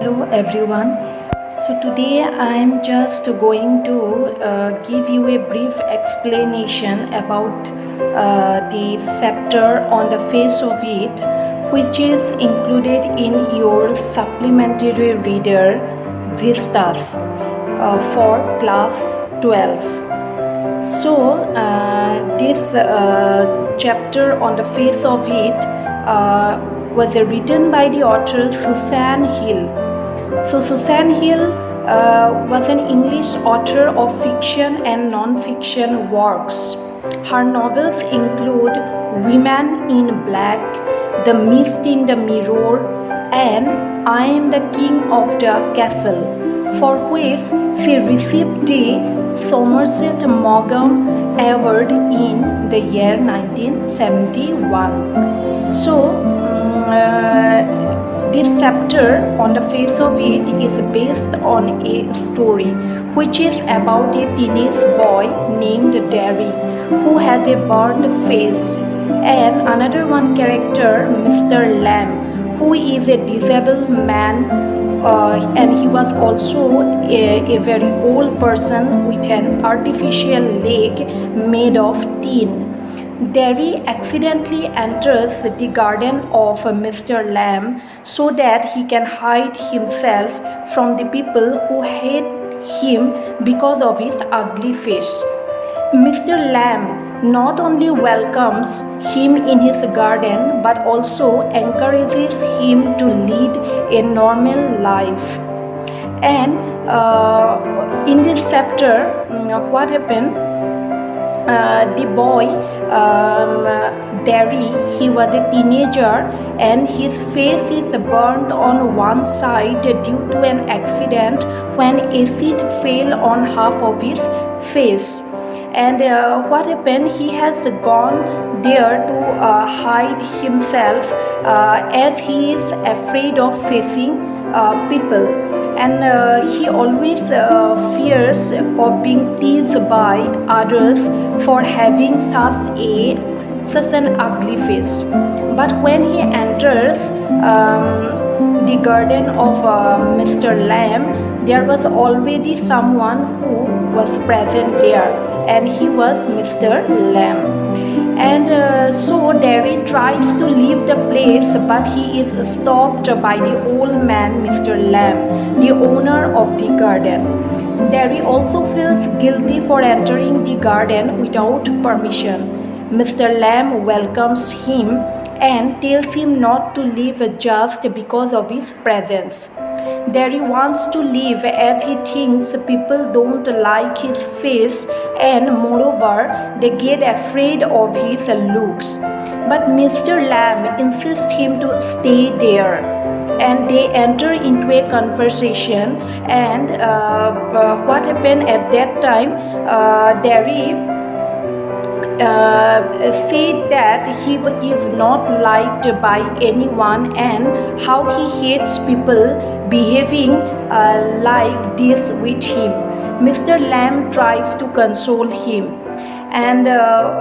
Hello everyone. So today I am just going to give you a brief explanation about the chapter on the face of it, which is included in your supplementary reader Vistas for class 12. So this chapter on the face of it was written by the author Susan Hill. So Susan Hill was an English author of fiction and non-fiction works. Her novels include Women in Black, The Mist in the Mirror, and I Am the King of the Castle, for which she received the Somerset Maugham Award in the year 1971. So, this chapter on the face of it is based on a story which is about a teenage boy named Derry who has a burned face, and another one character, Mr. Lamb, who is a disabled man, and he was also a very old person with an artificial leg made of tin. Derry accidentally enters the garden of Mr. Lamb so that he can hide himself from the people who hate him because of his ugly face. Mr. Lamb not only welcomes him in his garden but also encourages him to lead a normal life. And in this chapter, what happened? The boy Derry, he was a teenager and his face is burned on one side due to an accident when acid fell on half of his face. And what happened, he has gone there to hide himself as he is afraid of facing people, and he always fears of being teased by others for having such an ugly face. But when he enters the garden of Mr. Lamb, there was already someone who was present there, and he was Mr. Lamb. And so Derry tries to leave the place, but he is stopped by the old man, Mr. Lamb, the owner of the garden. Derry also feels guilty for entering the garden without permission. Mr. Lamb welcomes him and tells him not to leave just because of his presence. Derry wants to leave as he thinks people don't like his face, and moreover, they get afraid of his looks. But Mr. Lamb insists him to stay there, and they enter into a conversation. And what happened at that time, Derry said that he is not liked by anyone and how he hates people behaving like this with him. Mr. Lamb tries to console him, and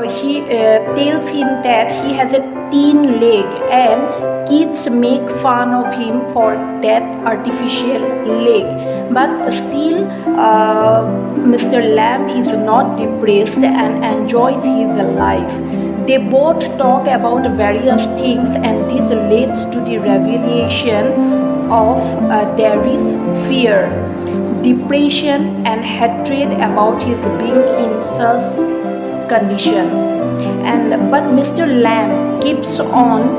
he tells him that he has a thin leg and kids make fun of him for that artificial leg. But still, Mr. Lamb is not depressed and enjoys his life. They both talk about various things, and this leads to the revelation of Derry's fear, depression, and hatred about his being in such condition. And but Mr. Lamb keeps on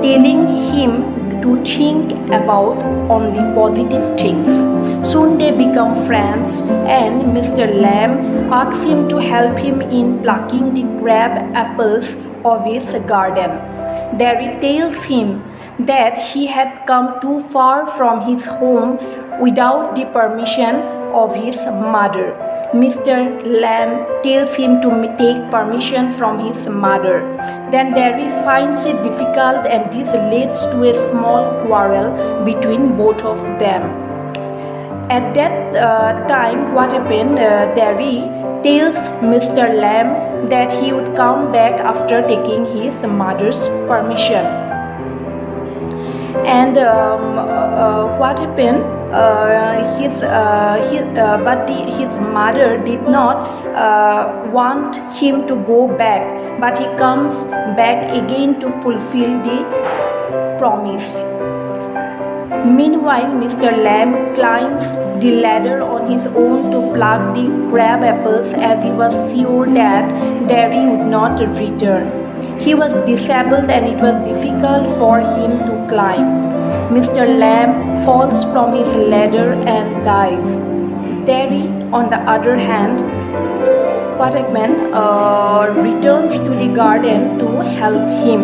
telling him to think about only positive things. Soon they become friends, and Mr. Lamb asks him to help him in plucking the crab apples of his garden. Derry tells him that he had come too far from his home without the permission of his mother. Mr. Lamb tells him to take permission from his mother. Then Derry finds it difficult, and this leads to a small quarrel between both of them. At that time, what happened? Derry tells Mr. Lamb that he would come back after taking his mother's permission. And what happened? His mother did not want him to go back, but he comes back again to fulfill the promise. Meanwhile, Mr. Lamb climbs the ladder on his own to pluck the crab apples, as he was sure that Derry would not return. He was disabled and it was difficult for him to climb. Mr. Lamb falls from his ladder and dies. Derry, on the other hand, returns to the garden to help him.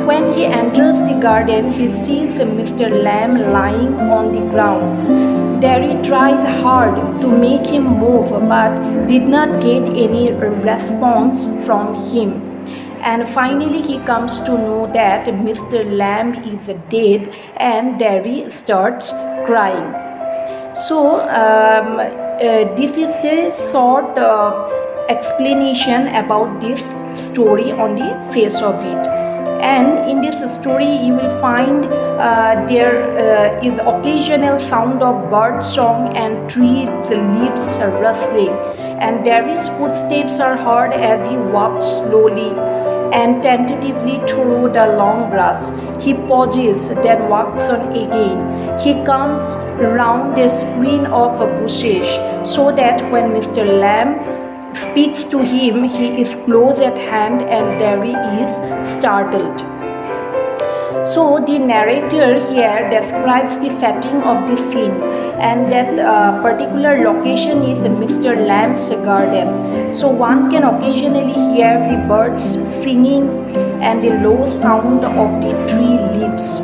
When he enters the garden, he sees Mr. Lamb lying on the ground. Derry tries hard to make him move, but did not get any response from him. And finally, he comes to know that Mr. Lamb is dead, and Derry starts crying. So, this is the short explanation about this story on the face of it. And in this story you will find there is occasional sound of bird song and trees leaves rustling, and Derry's footsteps are heard as he walks slowly and tentatively through the long grass. He pauses, then walks on again. He comes round a screen of bushes, so that when Mr. Lamb speaks to him, he is close at hand, and Derry is startled. So the narrator here describes the setting of the scene, and that particular location is Mr. Lamb's garden. So one can occasionally hear the birds singing and the low sound of the tree leaves.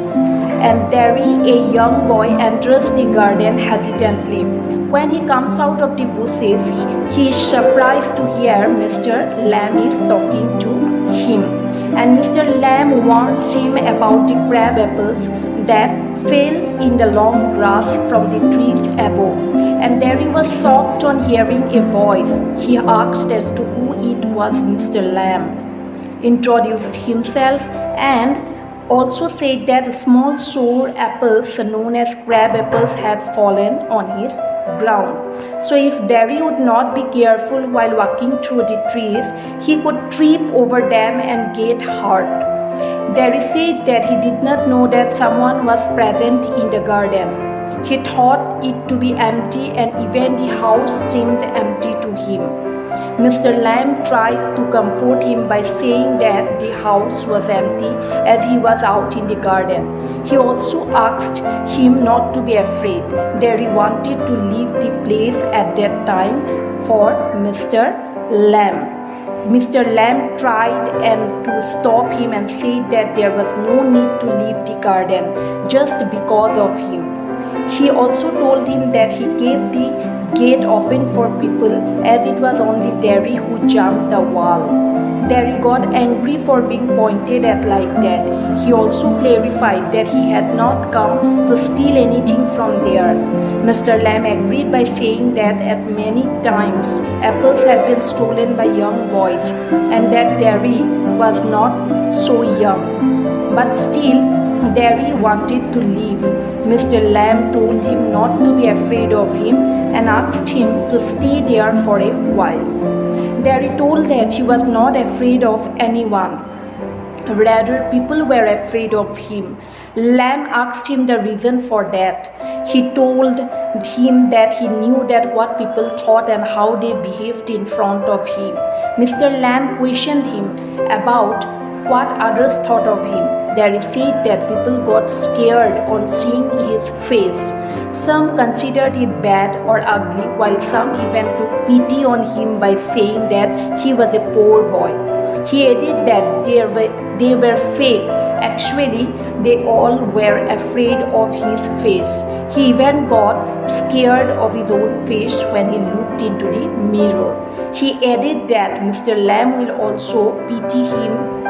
And Derry, a young boy, enters the garden hesitantly. When he comes out of the bushes, he is surprised to hear Mr. Lamb is talking to him. And Mr. Lamb warns him about the crab apples that fell in the long grass from the trees above. And Derry was shocked on hearing a voice. He asked as to who it was. Mr. Lamb introduced himself and also said that small sour apples known as crab apples had fallen on his ground. So if Derry would not be careful while walking through the trees, he could trip over them and get hurt. Derry said that he did not know that someone was present in the garden. He thought it to be empty, and even the house seemed empty to him. Mr. Lamb tries to comfort him by saying that the house was empty as he was out in the garden. He also asked him not to be afraid. Derry wanted to leave the place at that time for Mr. Lamb. Mr. Lamb tried and to stop him and said that there was no need to leave the garden just because of him. He also told him that he kept the gate open for people, as it was only Derry who jumped the wall. Derry got angry for being pointed at like that. He also clarified that he had not come to steal anything from there. Mr. Lamb agreed by saying that at many times apples had been stolen by young boys, and that Derry was not so young. But still, Derry wanted to leave. Mr. Lamb told him not to be afraid of him and asked him to stay there for a while. Derry told that he was not afraid of anyone. Rather, people were afraid of him. Lamb asked him the reason for that. He told him that he knew that what people thought and how they behaved in front of him. Mr. Lamb questioned him about what others thought of him. Derry said that people got scared on seeing his face. Some considered it bad or ugly, while some even took pity on him by saying that he was a poor boy. He added that they were fake. Actually, they all were afraid of his face. He even got scared of his own face when he looked into the mirror. He added that Mr. Lamb will also pity him,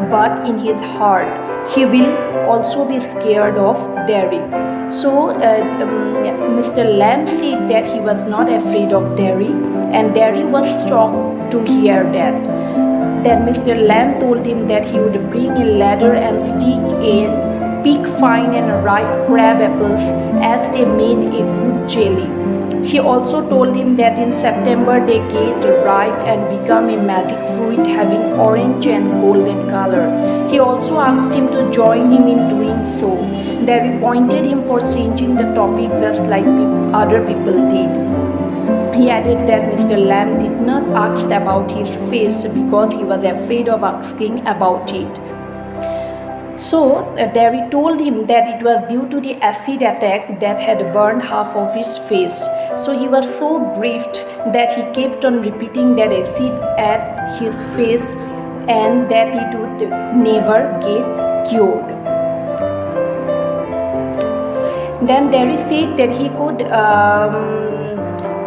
but in his heart he will also be scared of Derry. So Mr. Lamb said that he was not afraid of Derry, and Derry was shocked to hear that. Then Mr. Lamb told him that he would bring a ladder and stick a pick fine and ripe crab apples as they made a good jelly. He also told him that in September they get ripe and become a magic fruit having orange and golden color. He also asked him to join him in doing so. They appointed him for changing the topic just like other people did. He added that Mr. Lamb did not ask about his face because he was afraid of asking about it. So Derry told him that it was due to the acid attack that had burned half of his face. So he was so grieved that he kept on repeating that acid at his face and that it would never get cured. Then Derry said that he could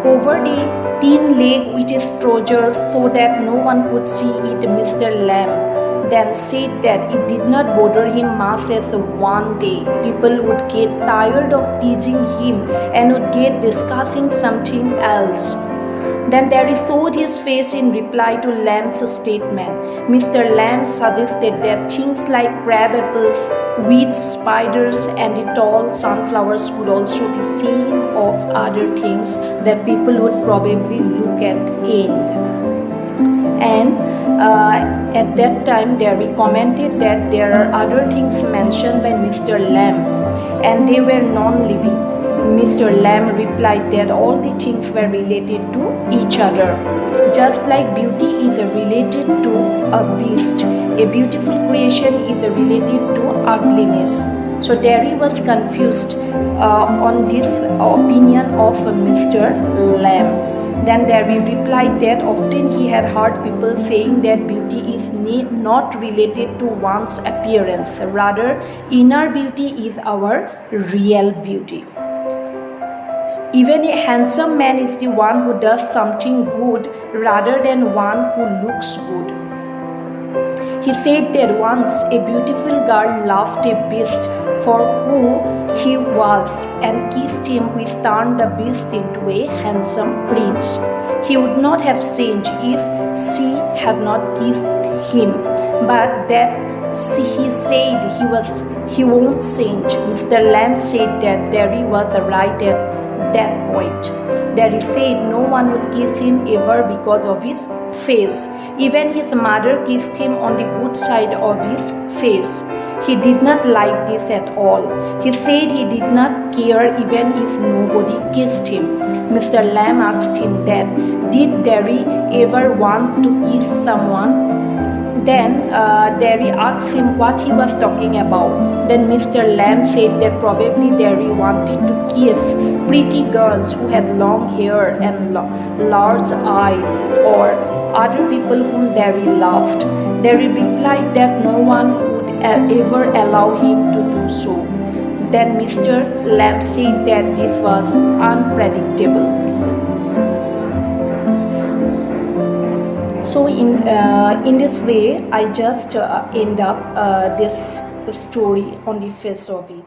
cover the tin leg with his trousers so that no one could see it. Mr. Lamb then said that it did not bother him much as one day people would get tired of teasing him and would get discussing something else. Then Derry showed his face in reply to Lamb's statement. Mr. Lamb suggested that things like crab apples, weeds, spiders, and the tall sunflowers could also be seen of other things that people would probably look at end. And at that time Derry commented that there are other things mentioned by Mr. Lamb and they were non-living. Mr. Lamb replied that all the things were related to each other. Just like beauty is related to a beast, a beautiful creation is related to ugliness. So Derry was confused on this opinion of Mr. Lamb. Then Derry replied that often he had heard people saying that beauty is not related to one's appearance. Rather, inner beauty is our real beauty. Even a handsome man is the one who does something good rather than one who looks good. He said that once a beautiful girl loved a beast for who he was and kissed him, which turned the beast into a handsome prince. He would not have changed if she had not kissed him, but that he said he won't change. Mr. Lamb said that Derry was right at that point. Derry said no one would kiss him ever because of his face. Even his mother kissed him on the good side of his face. He did not like this at all. He said he did not care even if nobody kissed him. Mr. Lamb asked him that, did Derry ever want to kiss someone? Then Derry asked him what he was talking about. Then Mr. Lamb said that probably Derry wanted to kiss pretty girls who had long hair and large eyes, or other people whom Derry loved. Derry replied that no one would ever allow him to do so. Then Mr. Lamb said that this was unpredictable. So in this way, I just end up this story on the face of it.